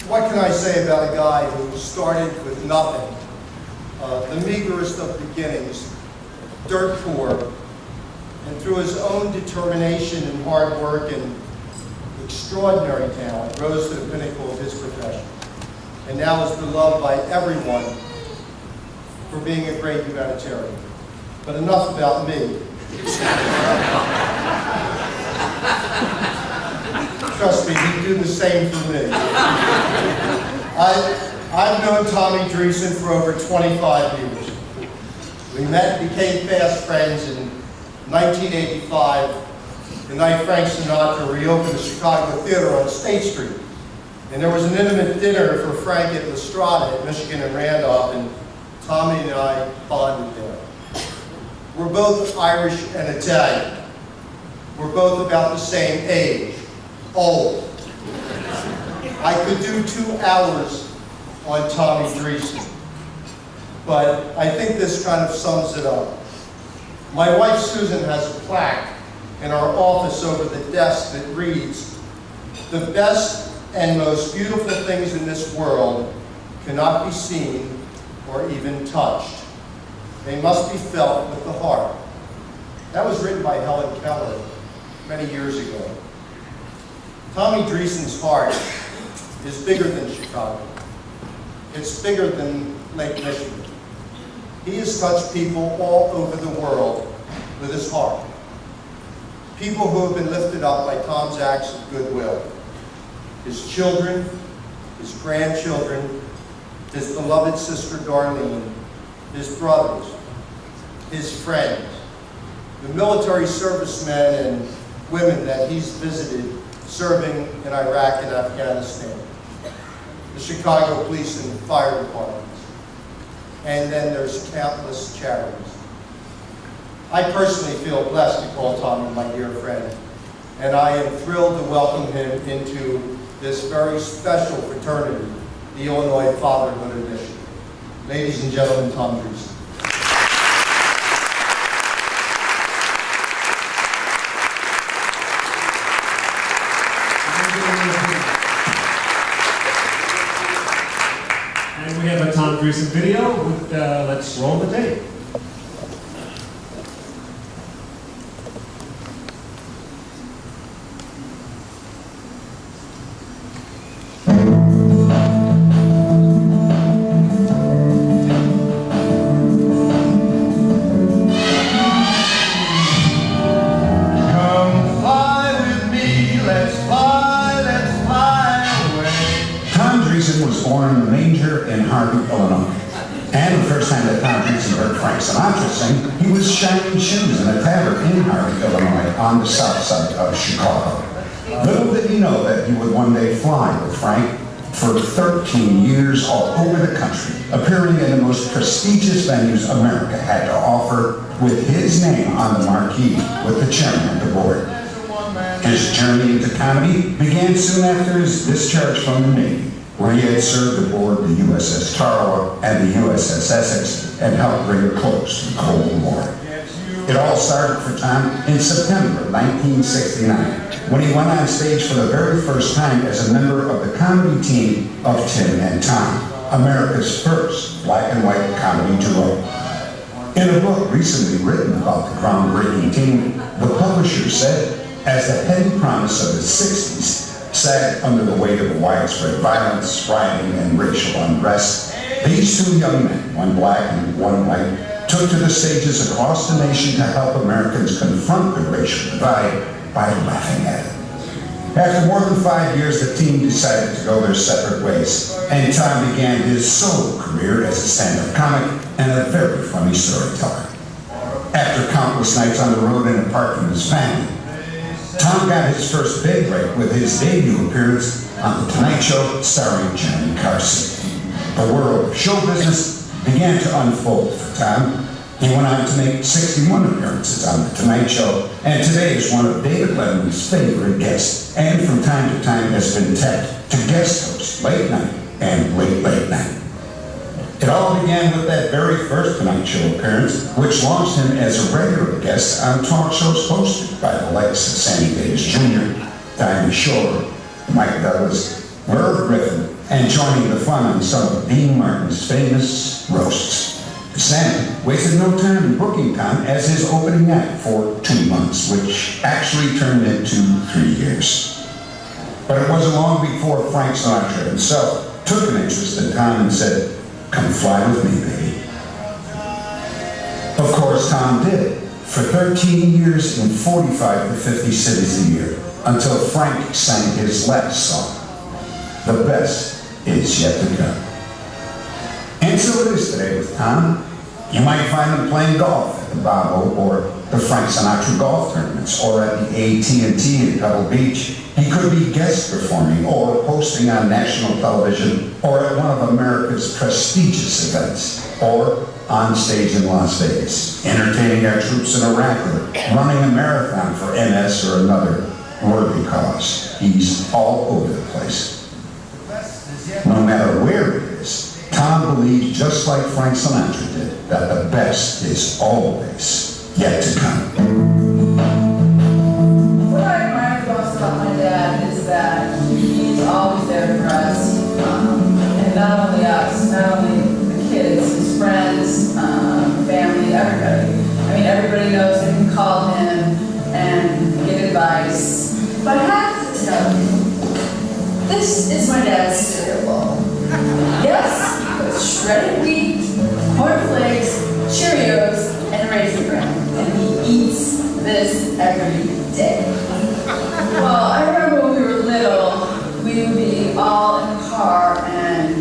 What can I say about a guy who started with nothing, the meagerest of beginnings, dirt poor, and through his own determination and hard work and extraordinary talent, rose to the pinnacle of his profession, and now is beloved by everyone for being a great humanitarian. But enough about me. Trust me, he'd do the same for me. I've known Tommy Dreesen for over 25 years. We met and became fast friends in 1985, the night Frank Sinatra reopened the Chicago Theater on State Street. And there was an intimate dinner for Frank at La Strada at Michigan and Randolph, and Tommy and I bonded there. We're both Irish and Italian. We're both about the same age, old. I could do 2 hours on Tommy Dreesen, but I think this kind of sums it up. My wife Susan has a plaque in our office over the desk that reads, "The best and most beautiful things in this world cannot be seen or even touched. They must be felt with the heart." That was written by Helen Keller many years ago. Tommy Dreesen's heart is bigger than Chicago. It's bigger than Lake Michigan. He has touched people all over the world with his heart. People who have been lifted up by Tom's acts of goodwill. His children, his grandchildren, his beloved sister Darlene, his brothers, his friends, the military servicemen and women that he's visited serving in Iraq and Afghanistan, the Chicago Police and Fire Departments, and then there's countless charities. I personally feel blessed to call Tommy my dear friend, and I am thrilled to welcome him into this very special fraternity, the Illinois Fatherhood Initiative. Ladies and gentlemen, Tom Dreesen. And we have a Tom Dreesen video with, let's roll the tape. He was shining shoes in a tavern in Harvey, Illinois, on the south side of Chicago. Little did he know that he would one day fly with Frank for 13 years all over the country, appearing in the most prestigious venues America had to offer, with his name on the marquee with the chairman of the board. His journey into comedy began soon after his discharge from the Navy, where he had served aboard the USS Tarawa and the USS Essex and helped bring a close to the Cold War. It all started for Tom in September 1969, when he went on stage for the very first time as a member of the comedy team of Tim and Tom, America's first black and white comedy duo. In a book recently written about the groundbreaking team, the publisher said, as the heady promise of the 60s sagged under the weight of widespread violence, rioting, and racial unrest, these 2 young men, one black and one white, took to the stages across the nation to help Americans confront the racial divide by laughing at it. After more than 5 years, the team decided to go their separate ways, and Tom began his solo career as a stand-up comic and a very funny storyteller. After countless nights on the road and apart from his family, Tom got his first big break with his debut appearance on The Tonight Show starring Johnny Carson. The world of show business began to unfold for Tom. He went on to make 61 appearances on The Tonight Show, and today is one of David Letterman's favorite guests, and from time to time has been tapped to guest host late night and late night. It all began with that very first Tonight Show appearance, which launched him as a regular guest on talk shows hosted by the likes of Sammy Davis Jr., Dinah Shore, Mike Douglas, Merv Griffin, and joining the fun on some of Dean Martin's famous roasts. Sam wasted no time in booking time as his opening act for 2 months, which actually turned into 3 years. But it wasn't long before Frank Sinatra himself took an interest in Tom and said, "Come fly with me, baby." Of course, Tom did, for 13 years in 45 to 50 cities a year, until Frank sang his last song. The best is yet to come. And so it is today with Tom. You might find him playing golf at the Bobo or the Frank Sinatra golf tournaments, or at the AT&T in Pebble Beach. He could be guest performing or hosting on national television, or at one of America's prestigious events, or on stage in Las Vegas, entertaining our troops in Iraq or running a marathon for MS or another worthy cause. He's all over the place. No matter where it is, Tom believes, just like Frank Sinatra did, that the best is always yet to come. What I admire most about my dad is that he's always there for us, and not only us, not only the kids, his friends, family, everybody. I mean, everybody knows they can call him and get advice. But I have to tell you, this is my dad's cereal bowl. Yes, with shredded wheat, cornflakes, Cheerios, and Raisin Bran, and he eats this every day. Well, I remember when we were little, we would be all in the car, and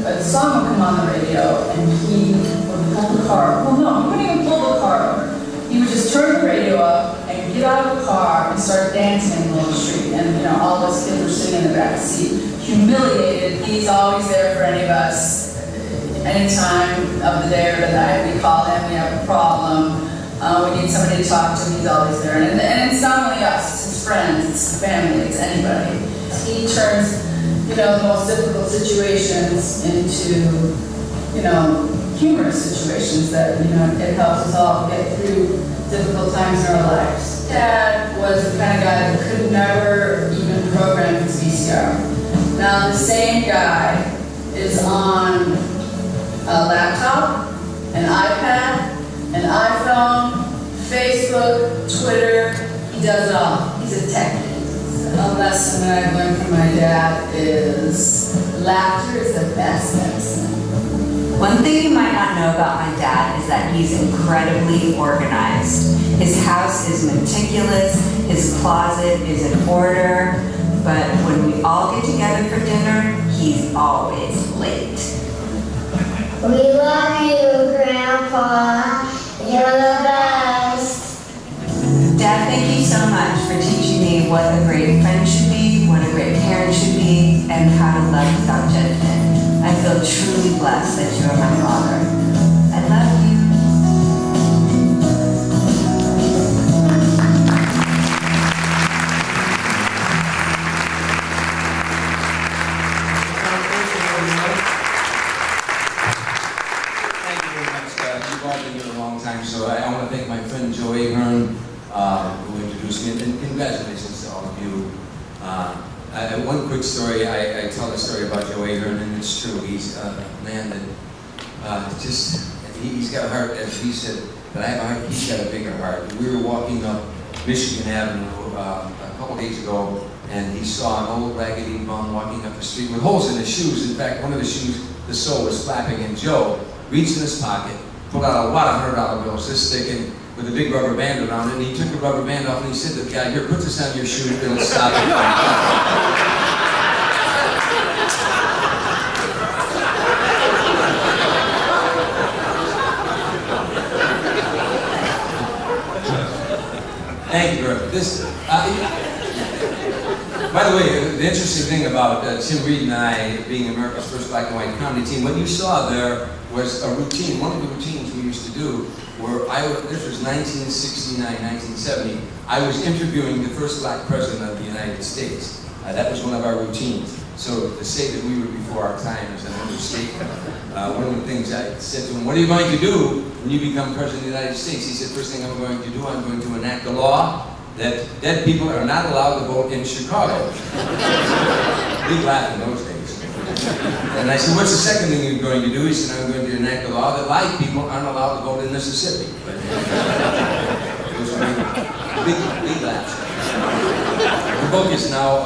a song would come on the radio, and he would pull the car. Well, no, he wouldn't even pull the car over. He would just turn the radio up and get out of the car and start dancing in the middle of the street. And you know, all of us kids were sitting in the back seat, humiliated. He's always there for any of us. Any time of the day or the night, we call him, we have a problem, we need somebody to talk to, he's always there. And it's not only us, it's his friends, it's the family, it's anybody. He turns, you know, the most difficult situations into, you know, humorous situations that, you know, it helps us all get through difficult times in our lives. Dad was the kind of guy that could never even program his VCR. Now, the same guy is on a laptop, an iPad, an iPhone, Facebook, Twitter, he does it all. He's a tech geek. A lesson that I've learned from my dad is laughter is the best medicine. One thing you might not know about my dad is that he's incredibly organized. His house is meticulous, his closet is in order, but when we all get together for dinner, he's always late. We love you, Grandpa. You're the best. Dad, thank you so much for teaching me what a great friend should be, what a great parent should be, and how to love without judgment. I feel truly blessed that you are my father. I love you. Thank you very much. You've all been here a long time, so I want to thank my friend Joe Ahern, who introduced me, and congratulations to all of you. One quick story, I tell a story about Joe Ahern, and it's true. He's a man that he's got a heart, as he said, but I have a heart, he's got a bigger heart. We were walking up Michigan Avenue a couple days ago, and he saw an old raggedy bum walking up the street with holes in his shoes. In fact, one of the shoes, the sole was flapping, and Joe reached in his pocket, pulled out a lot of $100 bills, this thick, and with a big rubber band around it, and he took the rubber band off and he said to the guy, "Here, put this on your shoe, it'll stop it." Thank you very much. By the way, the interesting thing about Tim Reed and I being America's first black and white comedy team, what you saw there was a routine. One of the routines we used to do where this was 1969, 1970, I was interviewing the first black president of the United States. That was one of our routines. So to say that we were before our time is an understatement. One of the things I said to him, "What are you going to do when you become president of the United States?" He said, "First thing I'm going to do, I'm going to enact a law that dead people are not allowed to vote in Chicago. Big laugh in those days. And I said, what's the second thing you're going to do? He said, I'm going to enact a law that live people aren't allowed to vote in Mississippi. But those were big laughs. The book is now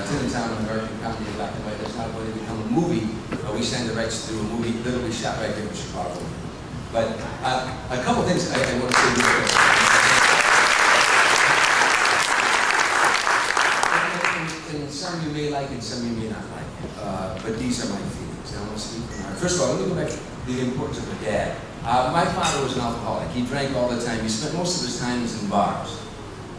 Tin Town, American Comedy in Black and White. It's not going to become a movie. We signed the rights to do a movie literally shot right here in Chicago. But a couple things I want to say real quick. And some you may like and some you may not like. But these are my feelings. I want to speak from my heart. First of all, let me go back to the importance of a dad. My father was an alcoholic. He drank all the time. He spent most of his time in bars.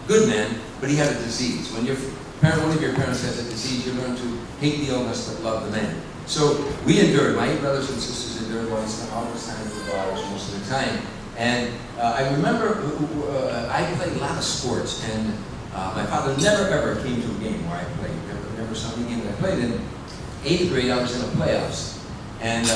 Good man, but he had a disease. When one of your parents has a disease, you learn to hate the illness but love the man. So we endured. My 8 brothers and sisters endured while he spent all his time in the bars most of the time. And I remember I played a lot of sports, and my father never ever came to a game where I played. Never saw any game that I played. In 8th grade, I was in the playoffs, and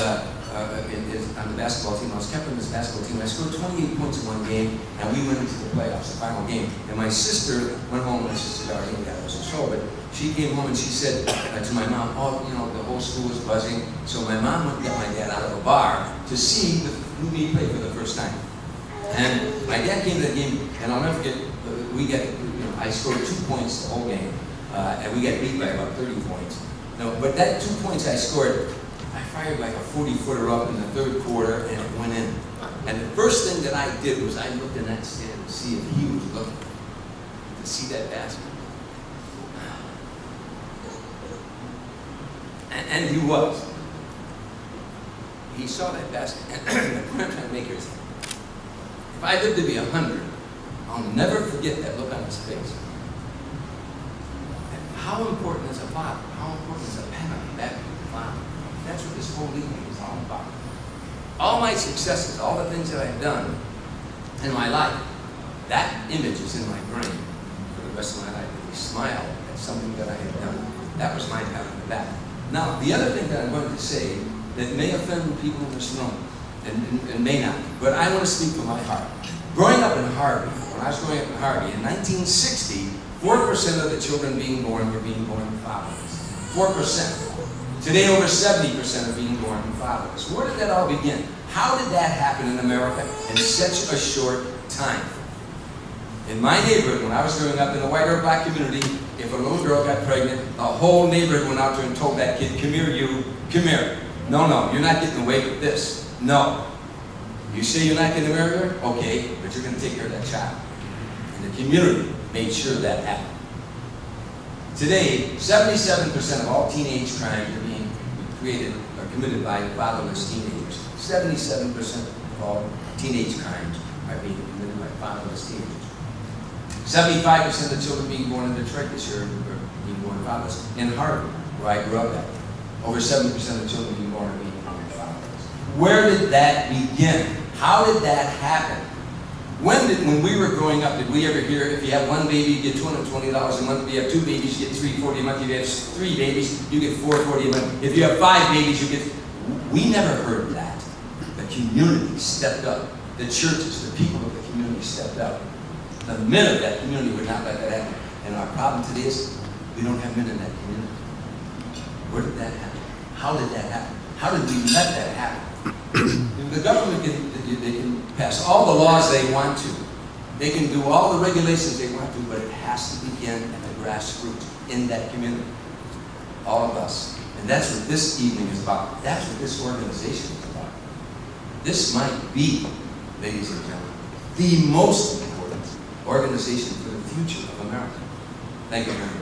on the basketball team, I was captain of this basketball team. I scored 28 points in one game, and we went into the playoffs, the final game. And my sister went home. My sister Darlene, that was a show, but she came home and she said to my mom, "Oh, you know, the whole school was buzzing." So my mom went and got my dad out of a bar to see me play for the first time. And my dad came to the game, and I'll never forget. I scored 2 points the whole game, and we got beat by about 30 points. No, but that 2 points I scored, I fired like a 40-footer up in the 3rd quarter, and it went in. And the first thing that I did was I looked in that stand to see if he was looking to see that basket. And he was. He saw that basket. And the point I'm trying to make here is, if I live to be 100, I'll never forget that look on his face. And how important is a father? How important is a pen on the back of the father? That's what this whole evening is all about. All my successes, all the things that I've done in my life, that image is in my brain for the rest of my life. He smiled at something that I had done. That was my pat on the back. Now, the other thing that I'm going to say that may offend people in this room, and may not, but I want to speak from my heart. Growing up in Harvey, when I was growing up in Harvey, in 1960, 4% of the children being born were being born fatherless. 4%. Today, over 70% are being born fatherless. Where did that all begin? How did that happen in America in such a short time? In my neighborhood, when I was growing up in the white or black community, if a little girl got pregnant, the whole neighborhood went out there and told that kid, "Come here, you, come here. No, you're not getting away with this. No. You say you're not going to marry her? Okay, but you're going to take care of that child." And the community made sure that happened. Today, 77% of all teenage crimes are being committed by fatherless teenagers. 77% of all teenage crimes are being committed by fatherless teenagers. 75% of the children being born in Detroit this year are being born fatherless. In Harvard, where I grew up at, over 70% of the children being born are being born fatherless. Where did that begin? How did that happen? When we were growing up, did we ever hear if you have one baby, you get $220 a month? If you have 2 babies, you get $340 a month. If you have 3 babies, you get $440 a month. If you have 5 babies, you get... We never heard that. The community stepped up. The churches, the people of the community stepped up. The men of that community would not let that happen. And our problem today is we don't have men in that community. Where did that happen? How did that happen? How did we let that happen? The government can pass all the laws they want to. They can do all the regulations they want to, but it has to begin at the grassroots in that community. All of us. And that's what this evening is about. That's what this organization is about. This might be, ladies and gentlemen, the most important organization for the future of America. Thank you very much.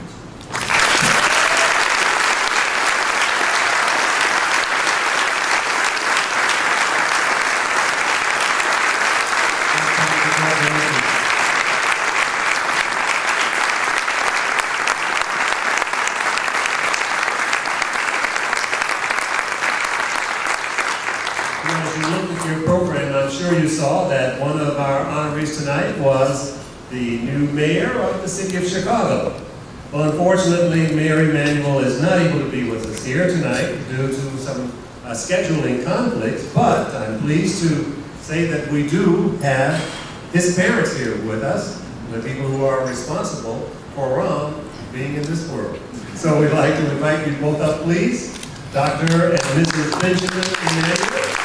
I'm sure you saw that one of our honorees tonight was the new mayor of the city of Chicago. Well, unfortunately, Mayor Emanuel is not able to be with us here tonight due to some scheduling conflicts, but I'm pleased to say that we do have his parents here with us. the people who are responsible for Ron being in this world. So we'd like to invite you both up, please. Dr. and Mrs. Benjamin Emanuel.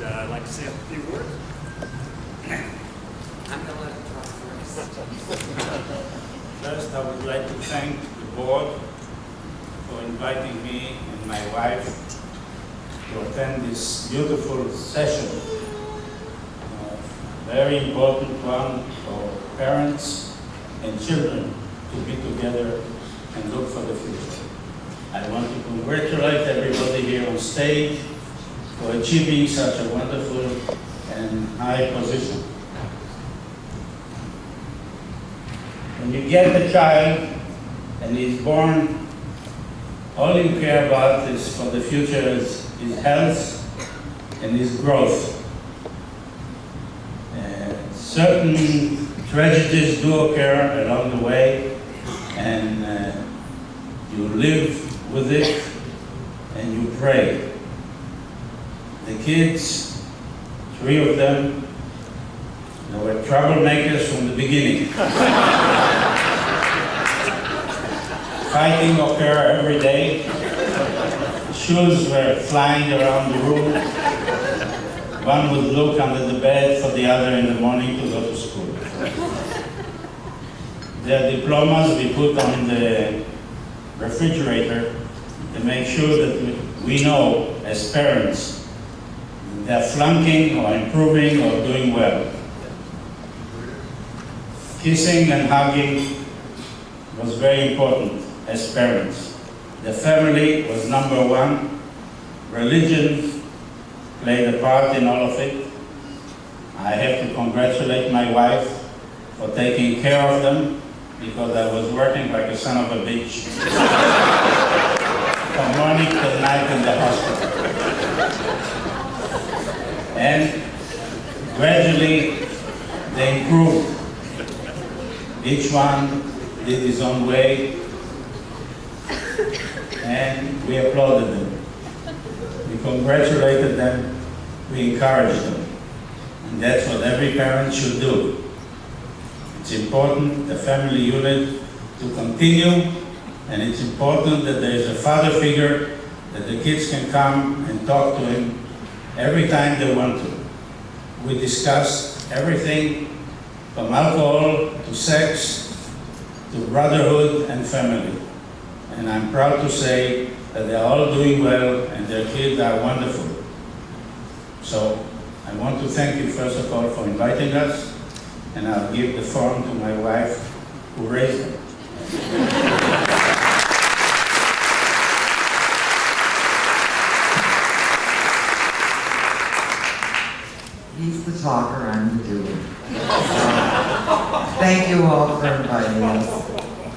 I'd like to say a few words. I'm gonna let you talk first. First, I would like to thank the board for inviting me and my wife to attend this beautiful session. Very important one for parents and children to be together and look for the future. I want to congratulate everybody here on stage for achieving such a wonderful and high position. When you get a child and he's born, all you care about is for the future is his health and his growth. Certain tragedies do occur along the way, and you live with it and you pray. The kids, 3 of them, they were troublemakers from the beginning. Fighting occurred every day. Shoes were flying around the room. One would look under the bed for the other in the morning to go to school. Their diplomas we put on the refrigerator to make sure that we know as parents they're flunking or improving or doing well. Kissing and hugging was very important as parents. The family was number one. Religion played a part in all of it. I have to congratulate my wife for taking care of them because I was working like a son of a bitch from morning till night in the hospital. And gradually they improved. Each one did his own way, and we applauded them. We congratulated them, we encouraged them. And that's what every parent should do. It's important, the family unit, to continue, and it's important that there is a father figure that the kids can come and talk to him every time they want to. We discussed everything from alcohol to sex to brotherhood and family. And I'm proud to say that they're all doing well and their kids are wonderful. So I want to thank you first of all for inviting us, and I'll give the phone to my wife who raised them. He's the talker, I'm the doer. Thank you all for inviting us.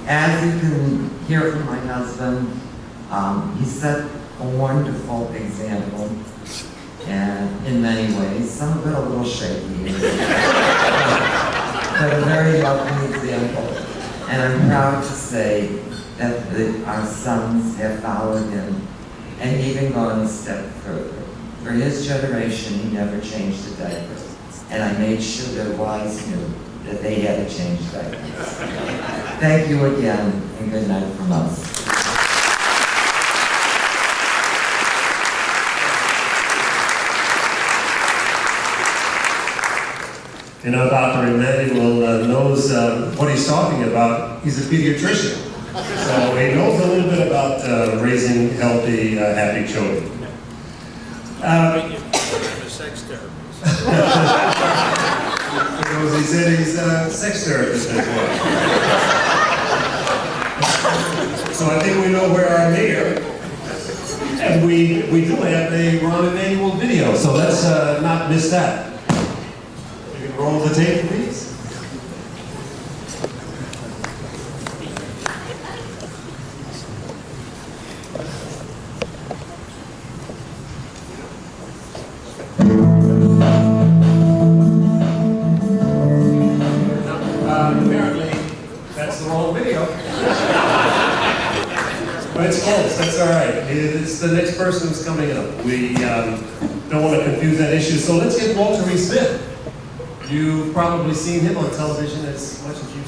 As you can hear from my husband, he set a wonderful example, and in many ways, some of it a little shaky, but a very lovely example. And I'm proud to say that our sons have followed him and even gone a step further. For his generation, he never changed a diaper. And I made sure their wives knew that they had to change diapers. Thank you again, and good night from us. You know, Dr. Emanuel knows what he's talking about. He's a pediatrician. So he knows a little bit about raising healthy, happy children. I'm a sex therapist. Because he said he's a sex therapist as well. So I think we know where our mayor, and we do have a Ron Emanuel video, so let's not miss that. You can roll the tape, please. apparently, that's the wrong video. But it's close, that's all right. It's the next person who's coming up. We don't want to confuse that issue, so let's get Walter E. Smith. You've probably seen him on television as much as you've